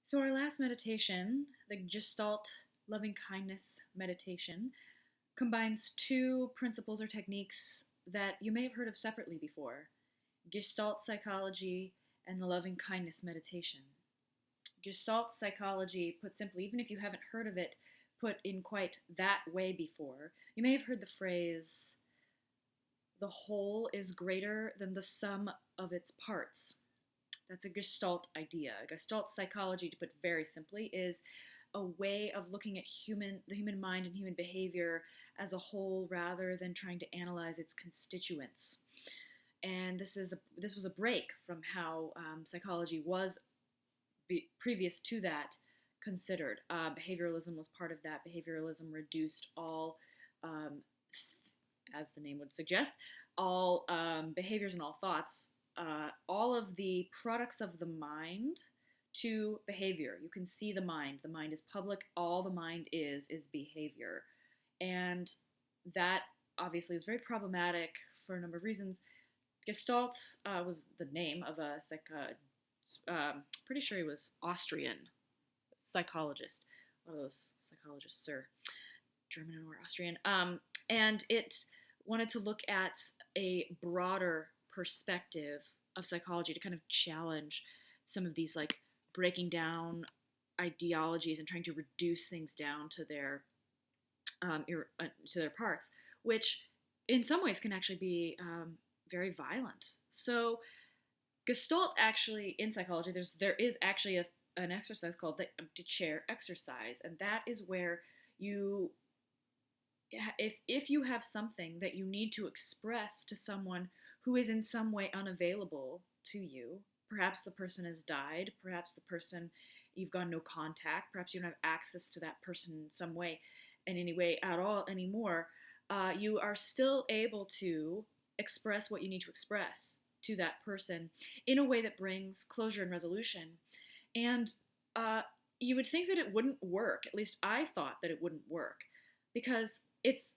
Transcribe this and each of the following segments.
So, our last meditation, the Gestalt loving kindness meditation, combines two principles or techniques that you may have heard of separately before: Gestalt psychology and the loving kindness meditation. Gestalt psychology, put simply, even if you haven't heard of it put in quite that way before, you may have heard the phrase, the whole is greater than the sum of its parts. That's a Gestalt idea. Gestalt psychology, to put very simply, is a way of looking at the human mind and human behavior as a whole rather than trying to analyze its constituents. And this was a break from how psychology was previous to that considered. Behavioralism was part of that. Behavioralism reduced all, as the name would suggest, all behaviors and all thoughts, all of the products of the mind to behavior. You can see the mind. The mind is public. All the mind is behavior. And that obviously is very problematic for a number of reasons. Gestalt was the name of a pretty sure he was Austrian psychologist. One of those psychologists are German or Austrian. And it wanted to look at a broader perspective of psychology to kind of challenge some of these like breaking down ideologies and trying to reduce things down to their parts, which in some ways can actually be very violent. So Gestalt actually in psychology, there is actually an exercise called the empty chair exercise, and that is where you if you have something that you need to express to someone who is in some way unavailable to you, perhaps the person has died, perhaps the person you've got no contact, perhaps you don't have access to that person in some way, in any way at all anymore, you are still able to express what you need to express to that person in a way that brings closure and resolution. And you would think that it wouldn't work. At least I thought that it wouldn't work, because it's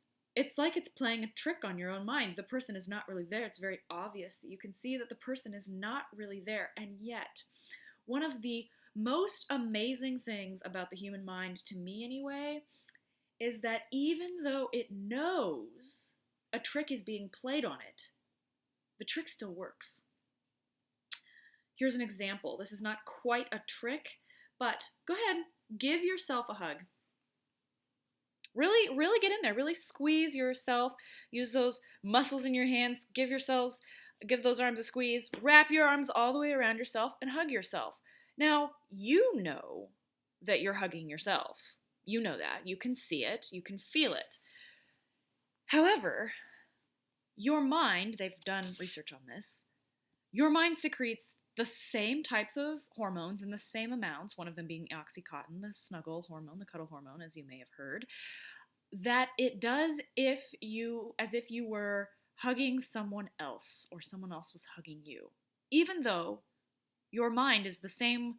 like it's playing a trick on your own mind. The person is not really there. It's very obvious that you can see that the person is not really there. And yet, one of the most amazing things about the human mind, to me anyway, is that even though it knows a trick is being played on it, the trick still works. Here's an example. This is not quite a trick, but go ahead, give yourself a hug. Really, really get in there. Really squeeze yourself. Use those muscles in your hands. Give those arms a squeeze. Wrap your arms all the way around yourself and hug yourself. Now, you know that you're hugging yourself. You know that. You can see it. You can feel it. However, your mind, they've done research on this, your mind secretes the same types of hormones in the same amounts, one of them being oxytocin, the snuggle hormone, the cuddle hormone, as you may have heard, that it does as if you were hugging someone else or someone else was hugging you. Even though your mind is the same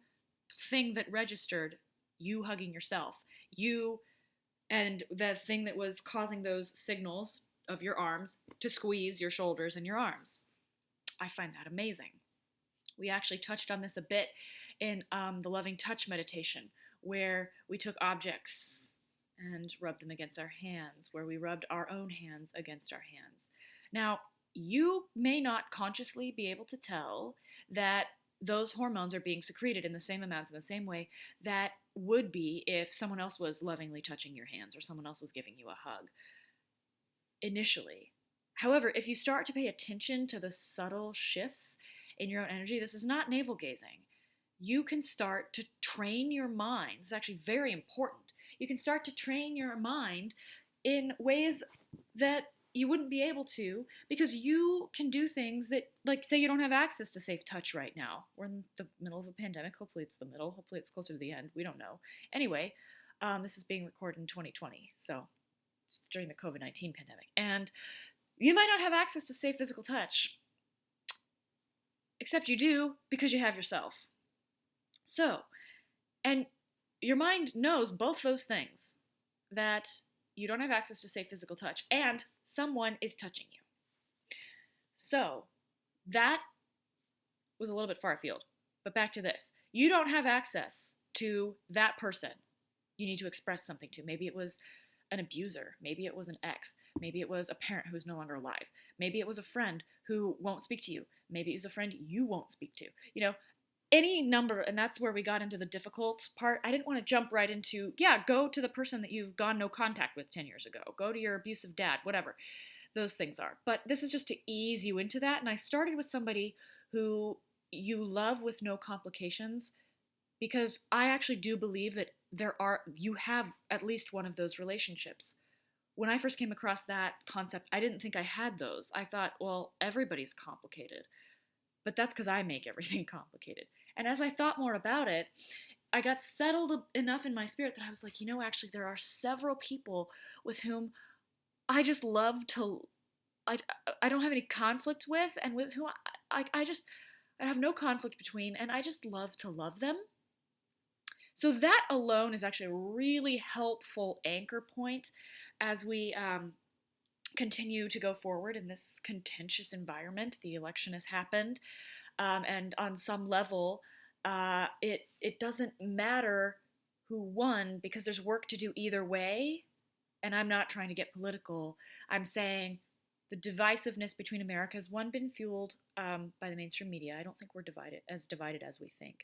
thing that registered you hugging yourself, you and the thing that was causing those signals of your arms to squeeze your shoulders and your arms. I find that amazing. We actually touched on this a bit in the loving touch meditation, where we took objects and rubbed them against our hands, where we rubbed our own hands against our hands. Now, you may not consciously be able to tell that those hormones are being secreted in the same amounts in the same way that would be if someone else was lovingly touching your hands or someone else was giving you a hug initially. However, if you start to pay attention to the subtle shifts in your own energy, this is not navel gazing. You can start to train your mind. This is actually very important. You can start to train your mind in ways that you wouldn't be able to, because you can do things that, like, say you don't have access to safe touch right now. We're in the middle of a pandemic. Hopefully it's the middle. Hopefully it's closer to the end. We don't know. Anyway, this is being recorded in 2020, so it's during the COVID-19 pandemic. And you might not have access to safe physical touch, except you do because you have yourself. So, and your mind knows both those things, that you don't have access to safe physical touch and someone is touching you. So, that was a little bit far afield, but back to this. You don't have access to that person you need to express something to. Maybe it was an abuser. Maybe it was an ex. Maybe it was a parent who's no longer alive. Maybe it was a friend who won't speak to you. Maybe it was a friend you won't speak to. Any number, and that's where we got into the difficult part. I didn't want to jump right into, go to the person that you've gone no contact with 10 years ago. Go to your abusive dad, whatever those things are. But this is just to ease you into that. And I started with somebody who you love with no complications, because I actually do believe that you have at least one of those relationships. When I first came across that concept, I didn't think I had those. I thought, well, everybody's complicated. But that's because I make everything complicated. And as I thought more about it, I got settled enough in my spirit that I was like, actually, there are several people with whom I just love to, I don't have any conflict with, and with whom I have no conflict between, and I just love to love them. So that alone is actually a really helpful anchor point as we continue to go forward in this contentious environment. The election has happened, and on some level, it doesn't matter who won, because there's work to do either way. And I'm not trying to get political. I'm saying the divisiveness between America has, one, been fueled by the mainstream media. I don't think we're divided as we think,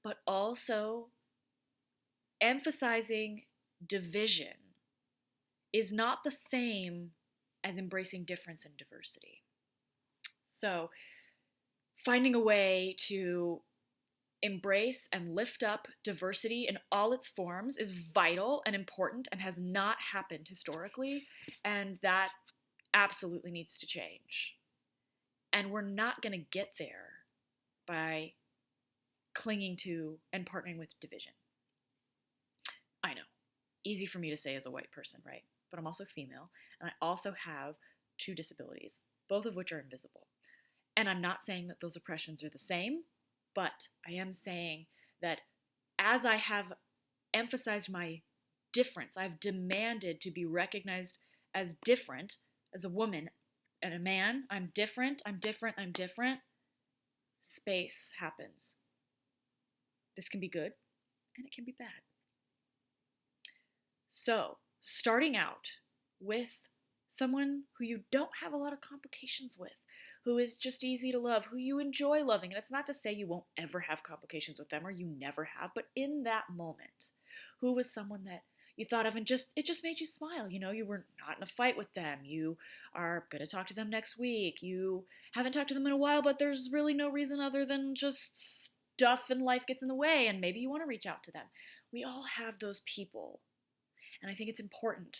but also emphasizing division is not the same as embracing difference and diversity. So finding a way to embrace and lift up diversity in all its forms is vital and important and has not happened historically, and that absolutely needs to change. And we're not going to get there by clinging to and partnering with division. I know, easy for me to say as a white person, right? But I'm also female, and I also have 2 disabilities, both of which are invisible. And I'm not saying that those oppressions are the same, but I am saying that as I have emphasized my difference, I've demanded to be recognized as different, as a woman and a man. I'm different, I'm different, I'm different. Space happens. This can be good, and it can be bad. So, starting out with someone who you don't have a lot of complications with, who is just easy to love, who you enjoy loving. And it's not to say you won't ever have complications with them, or you never have, but in that moment, who was someone that you thought of and it just made you smile. You were not in a fight with them. You are going to talk to them next week. You haven't talked to them in a while, but there's really no reason other than just stuff and life gets in the way, and maybe you want to reach out to them. We all have those people. And I think it's important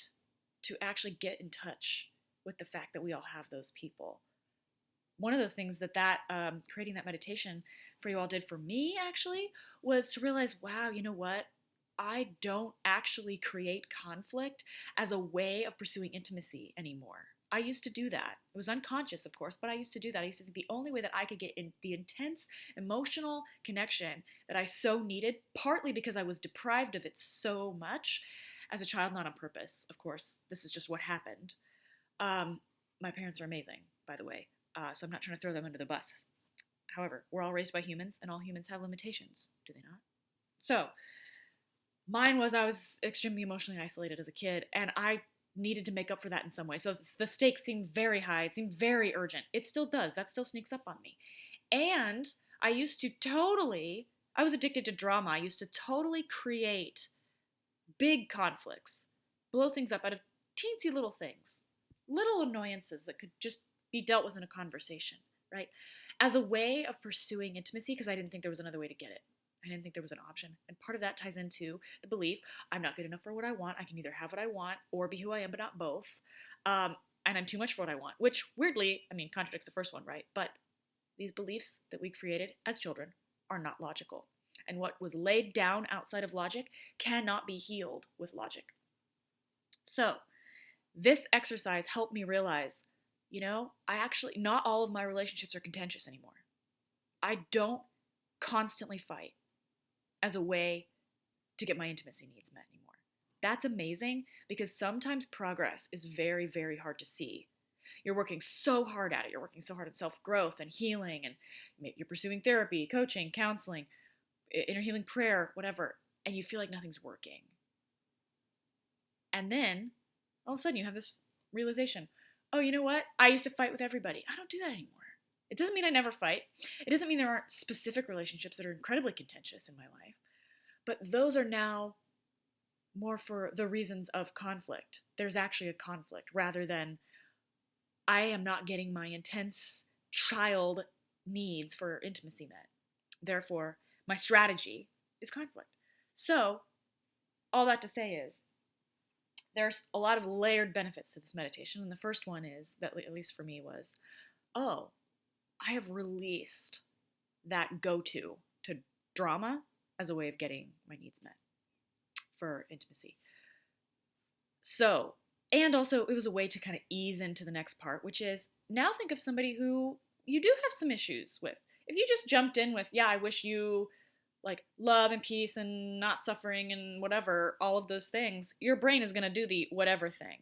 to actually get in touch with the fact that we all have those people. One of those things that creating that meditation for you all did for me, actually, was to realize, wow, you know what? I don't actually create conflict as a way of pursuing intimacy anymore. I used to do that. It was unconscious, of course, but I used to do that. I used to think the only way that I could get in the intense emotional connection that I so needed, partly because I was deprived of it so much as a child, not on purpose, of course. This is just what happened. My parents are amazing, by the way, so I'm not trying to throw them under the bus. However, we're all raised by humans, and all humans have limitations, do they not? So, mine was I was extremely emotionally isolated as a kid, and I needed to make up for that in some way. So the stakes seemed very high. It seemed very urgent. It still does. That still sneaks up on me. And I was addicted to drama. I used to totally create big conflicts, blow things up out of teensy little things, little annoyances that could just be dealt with in a conversation, right? As a way of pursuing intimacy, because I didn't think there was another way to get it. I didn't think there was an option. And part of that ties into the belief I'm not good enough for what I want. I can either have what I want or be who I am, but not both. And I'm too much for what I want, which weirdly, contradicts the first one, right? But these beliefs that we created as children are not logical. And what was laid down outside of logic cannot be healed with logic. So this exercise helped me realize, not all of my relationships are contentious anymore. I don't constantly fight as a way to get my intimacy needs met anymore. That's amazing, because sometimes progress is very, very hard to see. You're working so hard at it. You're working so hard at self-growth and healing, and you're pursuing therapy, coaching, counseling, inner healing prayer, whatever. and you feel like nothing's working. And then all of a sudden you have this realization, oh, you know what? I used to fight with everybody. I don't do that anymore. It doesn't mean I never fight. It doesn't mean there aren't specific relationships that are incredibly contentious in my life. But those are now more for the reasons of conflict. There's actually a conflict rather than I am not getting my intense child needs for intimacy met. Therefore, my strategy is conflict. So, all that to say is, there's a lot of layered benefits to this meditation. And the first one is, that at least for me, was, oh, I have released that go-to to drama as a way of getting my needs met for intimacy. So, and also it was a way to kind of ease into the next part, which is now think of somebody who you do have some issues with. If you just jumped in with, yeah, I wish you like love and peace and not suffering and whatever, all of those things, your brain is going to do the whatever thing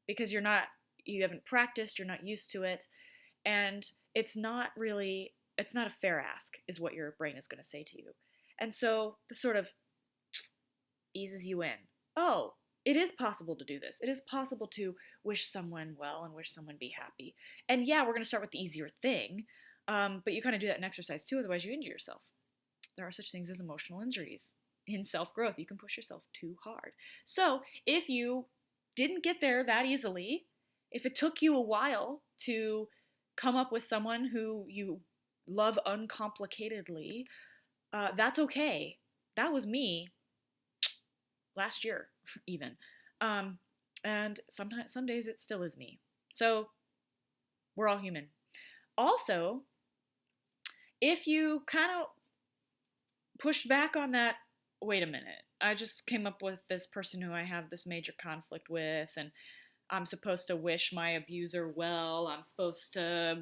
because you haven't practiced, you're not used to it. And it's not a fair ask is what your brain is going to say to you. And so this sort of eases you in. Oh, it is possible to do this. It is possible to wish someone well and wish someone be happy. And yeah, we're going to start with the easier thing, but you kind of do that in exercise too, otherwise you injure yourself. There are such things as emotional injuries. In self-growth, you can push yourself too hard. So if you didn't get there that easily, if it took you a while to come up with someone who you love uncomplicatedly, that's okay. That was me last year, even. And sometimes, some days it still is me. So we're all human. Also, if you kind of pushed back on that, wait a minute, I just came up with this person who I have this major conflict with, and I'm supposed to wish my abuser well, I'm supposed to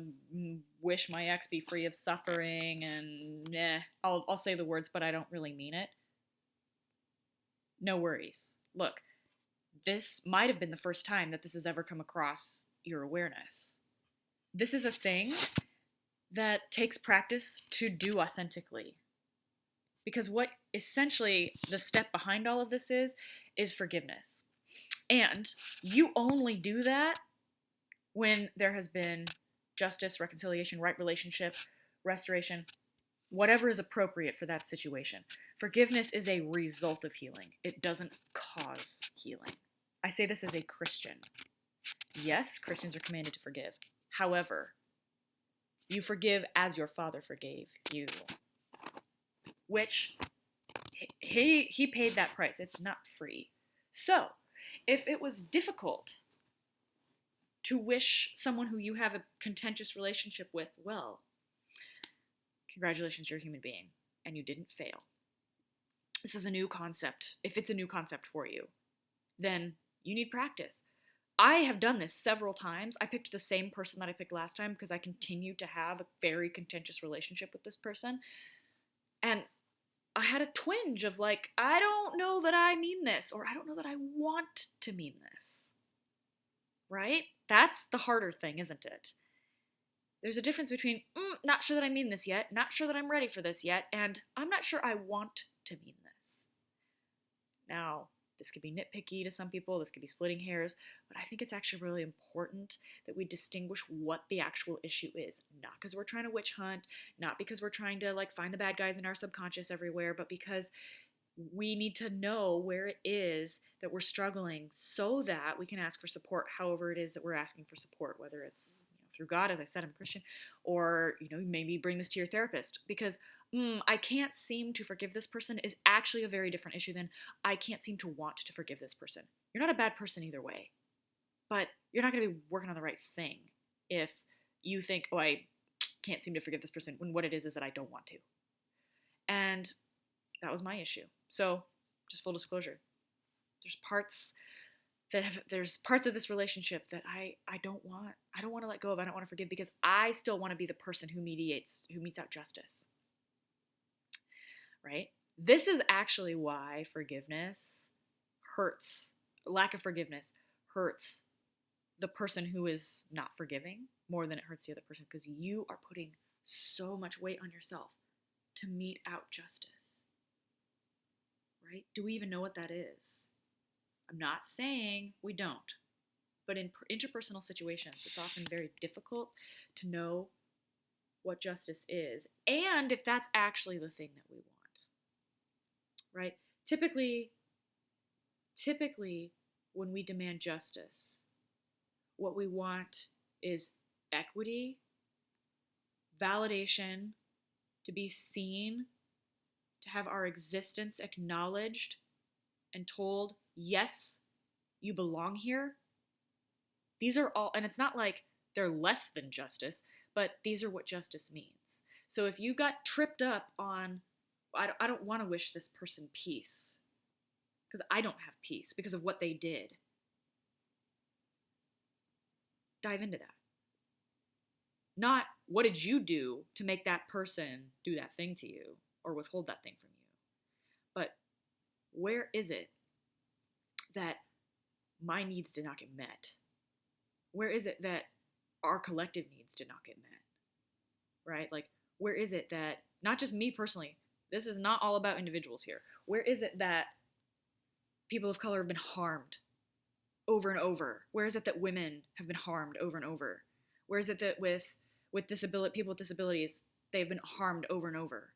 wish my ex be free of suffering, and I'll say the words, but I don't really mean it. No worries. Look, this might have been the first time that this has ever come across your awareness. This is a thing that takes practice to do authentically. Because what essentially the step behind all of this is forgiveness. And you only do that when there has been justice, reconciliation, right relationship, restoration, whatever is appropriate for that situation. Forgiveness is a result of healing. It doesn't cause healing. I say this as a Christian. Yes, Christians are commanded to forgive. However, you forgive as your Father forgave you. Which, he paid that price. It's not free. So, if it was difficult to wish someone who you have a contentious relationship with well, congratulations, you're a human being, and you didn't fail. This is a new concept. If it's a new concept for you, then you need practice. I have done this several times. I picked the same person that I picked last time because I continue to have a very contentious relationship with this person. And I had a twinge of like, I don't know that I mean this, or I don't know that I want to mean this. Right? That's the harder thing, isn't it? There's a difference between, not sure that I mean this yet, not sure that I'm ready for this yet, and I'm not sure I want to mean this. Now, this could be nitpicky to some people, this could be splitting hairs, but I think it's actually really important that we distinguish what the actual issue is. Not because we're trying to witch hunt, not because we're trying to like find the bad guys in our subconscious everywhere, but because we need to know where it is that we're struggling so that we can ask for support, however it is that we're asking for support, whether it's through God, as I said, I'm a Christian, or maybe bring this to your therapist, because I can't seem to forgive this person is actually a very different issue than I can't seem to want to forgive this person. You're not a bad person either way, but you're not going to be working on the right thing if you think, oh, I can't seem to forgive this person, when what it is that I don't want to. And that was my issue. So just full disclosure, there's parts of this relationship that I don't want to let go of. I don't want to forgive because I still want to be the person who meets out justice. Right? This is actually why forgiveness hurts. Lack of forgiveness hurts the person who is not forgiving more than it hurts the other person, because you are putting so much weight on yourself to mete out justice. right? Do we even know what that is? I'm not saying we don't, but in interpersonal situations, it's often very difficult to know what justice is and if that's actually the thing that we want, right? Typically when we demand justice, what we want is equity, validation, to be seen, to have our existence acknowledged and told, yes, you belong here. These are all, and it's not like they're less than justice, but these are what justice means. So if you got tripped up on, I don't want to wish this person peace because I don't have peace because of what they did, dive into that. Not what did you do to make that person do that thing to you or withhold that thing from you, but where is it that my needs did not get met? Where is it that our collective needs did not get met? Right? Like, where is it that, not just me personally, this is not all about individuals here. Where is it that people of color have been harmed over and over? Where is it that women have been harmed over and over? Where is it that with people with disabilities, they've been harmed over and over?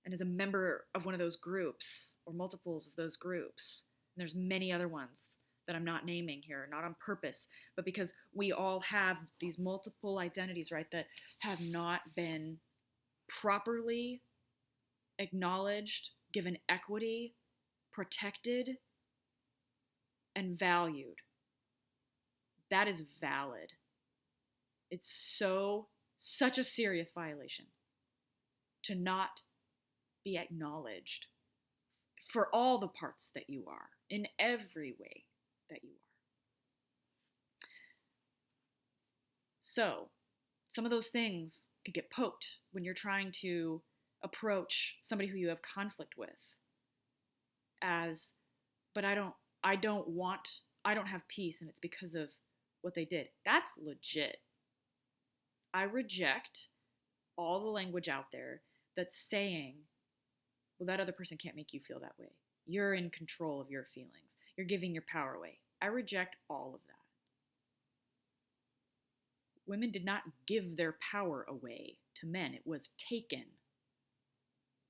And as a member of one of those groups, or multiples of those groups, and there's many other ones that I'm not naming here, not on purpose, but because we all have these multiple identities, right, that have not been properly acknowledged, given equity, protected, and valued. That is valid. It's such a serious violation to not be acknowledged for all the parts that you are, in every way that you are. So, some of those things could get poked when you're trying to approach somebody who you have conflict with as, but I don't have peace and it's because of what they did. That's legit. I reject all the language out there that's saying, well, that other person can't make you feel that way. You're in control of your feelings. You're giving your power away. I reject all of that. Women did not give their power away to men. It was taken.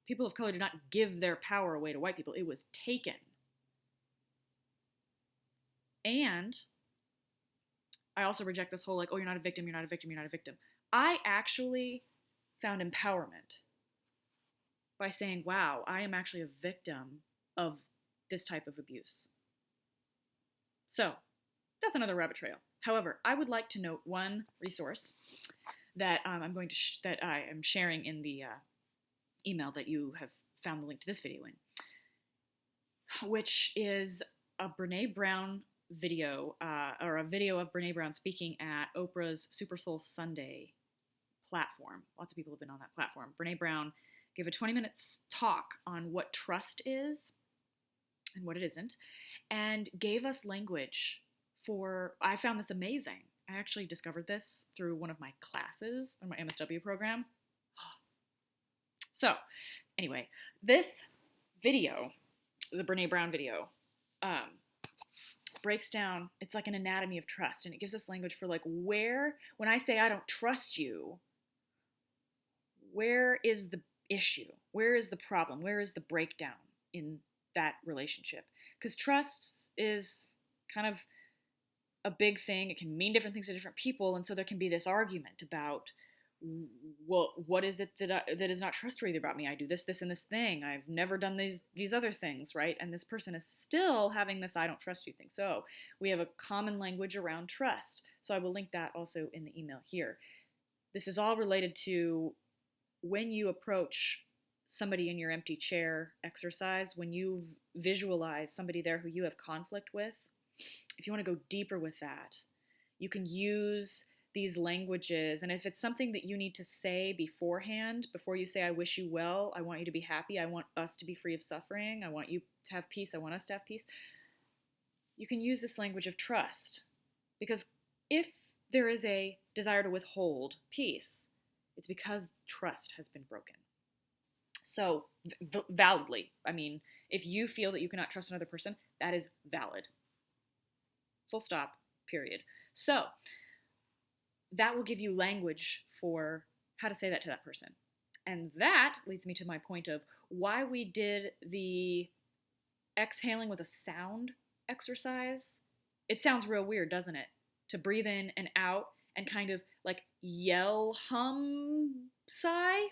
People of color did not give their power away to white people. It was taken. And I also reject this whole like, oh, you're not a victim, you're not a victim, you're not a victim. I actually found empowerment by saying, wow, I am actually a victim of this type of abuse. So that's another rabbit trail. However, I would like to note one resource that that I am sharing in the email that you have found the link to this video in, which is a Brene Brown video, or a video of Brene Brown speaking at Oprah's Super Soul Sunday platform. Lots of people have been on that platform. Brene Brown gave a 20-minute talk on what trust is and what it isn't, and gave us language for, I found this amazing. I actually discovered this through one of my classes in my MSW program. So, anyway, this video, the Brene Brown video, breaks down, it's like an anatomy of trust, and it gives us language for like where, when I say I don't trust you, where is the issue? Where is the problem? Where is the breakdown in that relationship? Because trust is kind of a big thing. It can mean different things to different people, and so there can be this argument about, well, what is it that is not trustworthy about me? I do this, and this thing. I've never done these other things, right? And this person is still having this I don't trust you thing. So we have a common language around trust. So I will link that also in the email here. This is all related to when you approach somebody in your empty chair exercise, when you visualize somebody there who you have conflict with. If you want to go deeper with that, you can use these languages. And if it's something that you need to say beforehand, before you say, I wish you well, I want you to be happy, I want us to be free of suffering, I want you to have peace, I want us to have peace, you can use this language of trust. Because if there is a desire to withhold peace, it's because trust has been broken. So, validly, I mean, if you feel that you cannot trust another person, that is valid. Full stop, period. So, that will give you language for how to say that to that person. And that leads me to my point of why we did the exhaling with a sound exercise. It sounds real weird, doesn't it? To breathe in and out and kind of like yell, hum, sigh,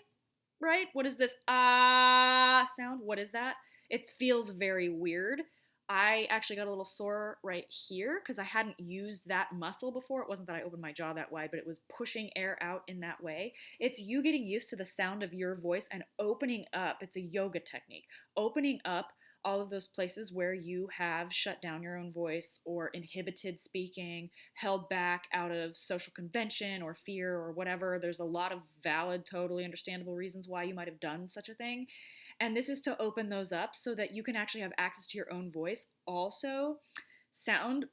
right? What is this ah sound? What is that? It feels very weird. I actually got a little sore right here because I hadn't used that muscle before. It wasn't that I opened my jaw that wide, but it was pushing air out in that way. It's you getting used to the sound of your voice and opening up. It's a yoga technique. Opening up all of those places where you have shut down your own voice or inhibited speaking, held back out of social convention or fear or whatever. There's a lot of valid, totally understandable reasons why you might have done such a thing. And this is to open those up so that you can actually have access to your own voice. Also, sound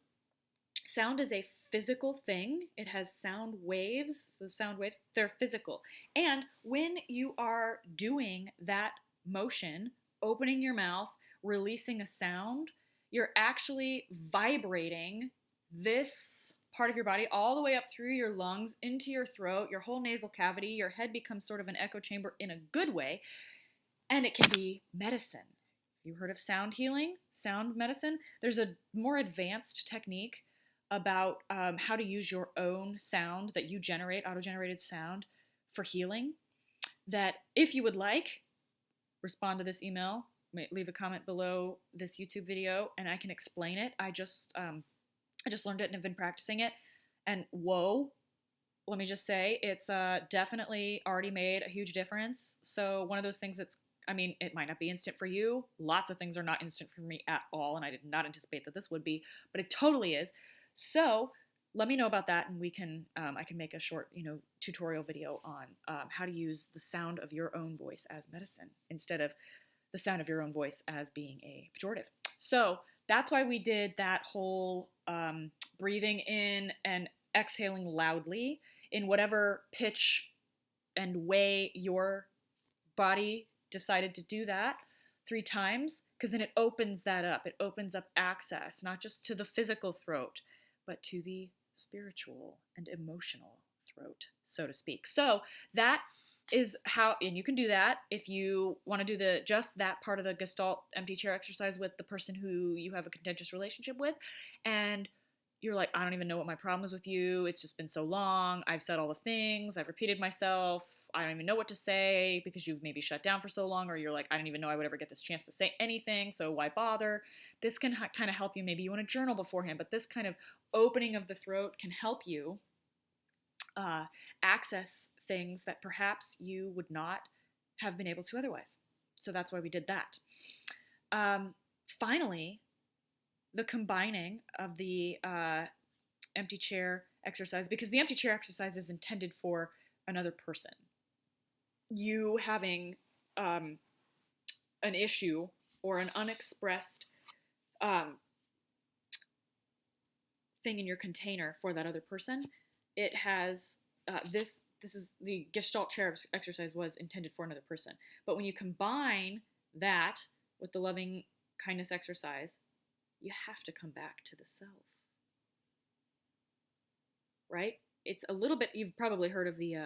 is a physical thing. It has sound waves. Those sound waves, they're physical. And when you are doing that motion, opening your mouth, releasing a sound, you're actually vibrating this part of your body all the way up through your lungs, into your throat, your whole nasal cavity. Your head becomes sort of an echo chamber in a good way. And it can be medicine. You heard of sound healing, sound medicine? There's a more advanced technique about how to use your own sound that you generate, auto-generated sound, for healing. That if you would like, respond to this email, leave a comment below this YouTube video, and I can explain it. I just learned it and have been practicing it. And whoa, let me just say, it's definitely already made a huge difference. So one of those things that's, I mean, it might not be instant for you. Lots of things are not instant for me at all, and I did not anticipate that this would be, but it totally is. So let me know about that, and we can, I can make a short, tutorial video on how to use the sound of your own voice as medicine instead of the sound of your own voice as being a pejorative. So that's why we did that whole breathing in and exhaling loudly in whatever pitch and way your body decided to do that 3 times, because then it opens that up. It opens up access, not just to the physical throat, but to the spiritual and emotional throat, so to speak. So that is how, and you can do that if you want to do just that part of the Gestalt empty chair exercise with the person who you have a contentious relationship with, and you're like, I don't even know what my problem is with you. It's just been so long. I've said all the things. I've repeated myself. I don't even know what to say because you've maybe shut down for so long, or you're like, I didn't even know I would ever get this chance to say anything, so why bother? This can kind of help you. Maybe you want to journal beforehand, but this kind of opening of the throat can help you access things that perhaps you would not have been able to otherwise. So that's why we did that. Finally, the combining of the empty chair exercise, because the empty chair exercise is intended for another person. You having an issue or an unexpressed thing in your container for that other person, it has this is the Gestalt chair exercise was intended for another person. But when you combine that with the loving kindness exercise, you have to come back to the self. Right? It's a little bit, you've probably heard of the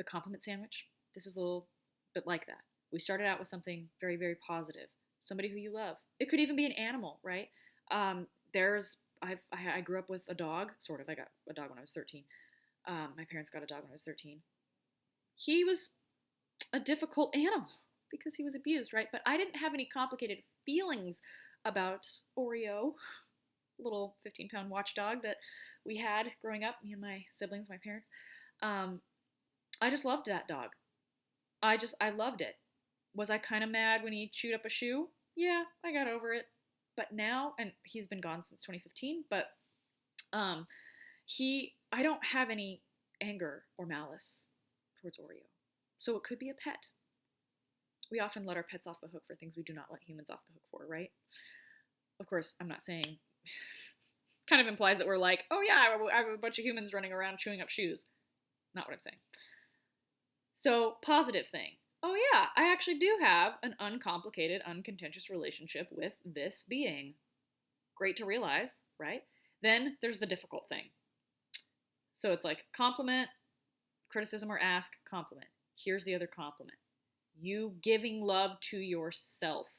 compliment sandwich. This is a little bit like that. We started out with something very, very positive. Somebody who you love. It could even be an animal, right? I grew up with a dog, sort of. I got a dog when I was 13. My parents got a dog when I was 13. He was a difficult animal because he was abused, right? But I didn't have any complicated feelings about Oreo, little 15-pound watchdog that we had growing up, me and my siblings, my parents. I just loved that dog. I loved it. Was I kind of mad when he chewed up a shoe? Yeah, I got over it. But now, and he's been gone since 2015, but I don't have any anger or malice towards Oreo. So it could be a pet. We often let our pets off the hook for things we do not let humans off the hook for, right? Of course, I'm not saying, kind of implies that we're like, oh yeah, I have a bunch of humans running around chewing up shoes. Not what I'm saying. So, positive thing. oh yeah, I actually do have an uncomplicated, uncontentious relationship with this being. Great to realize, right? Then there's the difficult thing. So it's like compliment, criticism, or ask, compliment. Here's the other compliment: you giving love to yourself.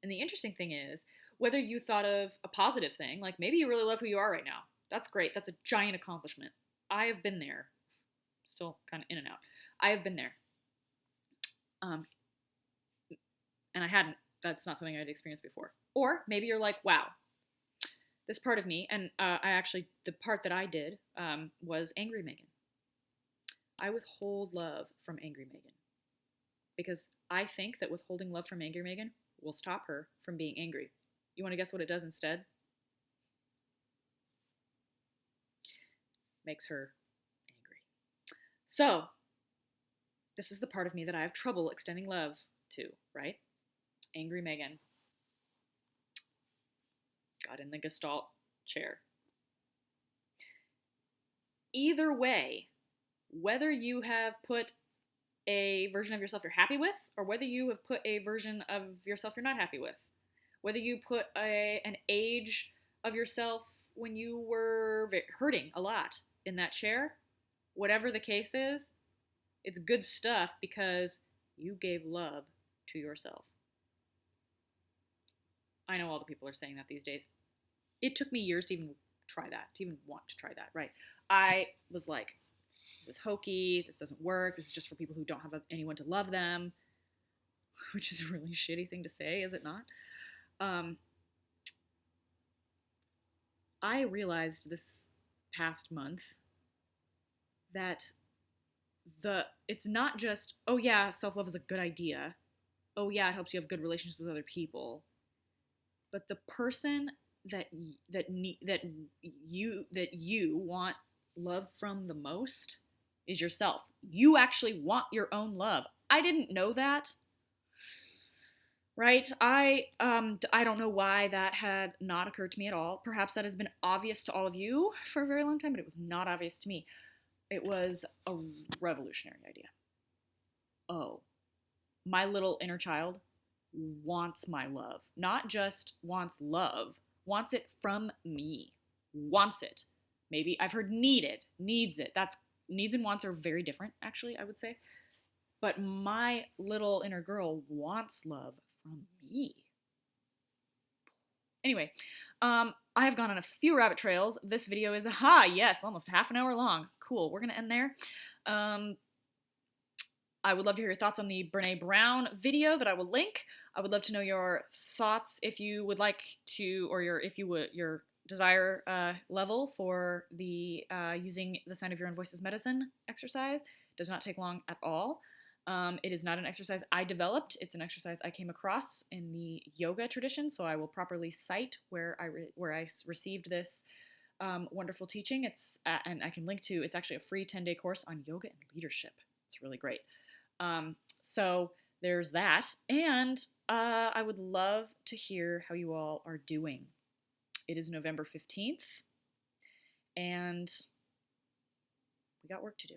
And the interesting thing is, whether you thought of a positive thing, like maybe you really love who you are right now, that's great. That's a giant accomplishment. I have been there, still kind of in and out. I have been there. Um, and I hadn't. That's not something I'd experienced before. Or maybe you're like, wow, this part of me, and the part that I did was angry Megan. I withhold love from angry Megan because I think that withholding love from angry Megan will stop her from being angry. You want to guess what it does instead? Makes her angry. So, this is the part of me that I have trouble extending love to, right? Angry Megan got in the Gestalt chair. Either way, whether you have put a version of yourself you're happy with, or whether you have put a version of yourself you're not happy with, whether you put an age of yourself when you were hurting a lot in that chair, whatever the case is, it's good stuff because you gave love to yourself. I know all the people are saying that these days. It took me years to even try that, to even want to try that, right? I was like, this is hokey, this doesn't work, this is just for people who don't have anyone to love them, which is a really shitty thing to say, is it not? I realized this past month that it's not just, oh yeah, self-love is a good idea, oh yeah, it helps you have good relationships with other people, but the person that you want love from the most is yourself. You actually want your own love. I didn't know that. Right? I don't know why that had not occurred to me at all. Perhaps that has been obvious to all of you for a very long time, but it was not obvious to me. It was a revolutionary idea. Oh, my little inner child wants my love. Not just wants love, wants it from me. Wants it. Maybe I've heard needed, needs it. That's needs and wants are very different, actually, I would say. But my little inner girl wants love from me. Anyway, I have gone on a few rabbit trails. This video is, yes, almost half an hour long. Cool, we're gonna end there. I would love to hear your thoughts on the Brene Brown video that I will link. I would love to know your thoughts if you would like to, or your desire level for the using the sound of your own voice as medicine exercise. It does not take long at all. It is not an exercise I developed. It's an exercise I came across in the yoga tradition, so I will properly cite where I received this wonderful teaching. And I can link to, it's actually a free 10-day course on yoga and leadership. It's really great. So there's that. And I would love to hear how you all are doing. It is November 15th, and we got work to do.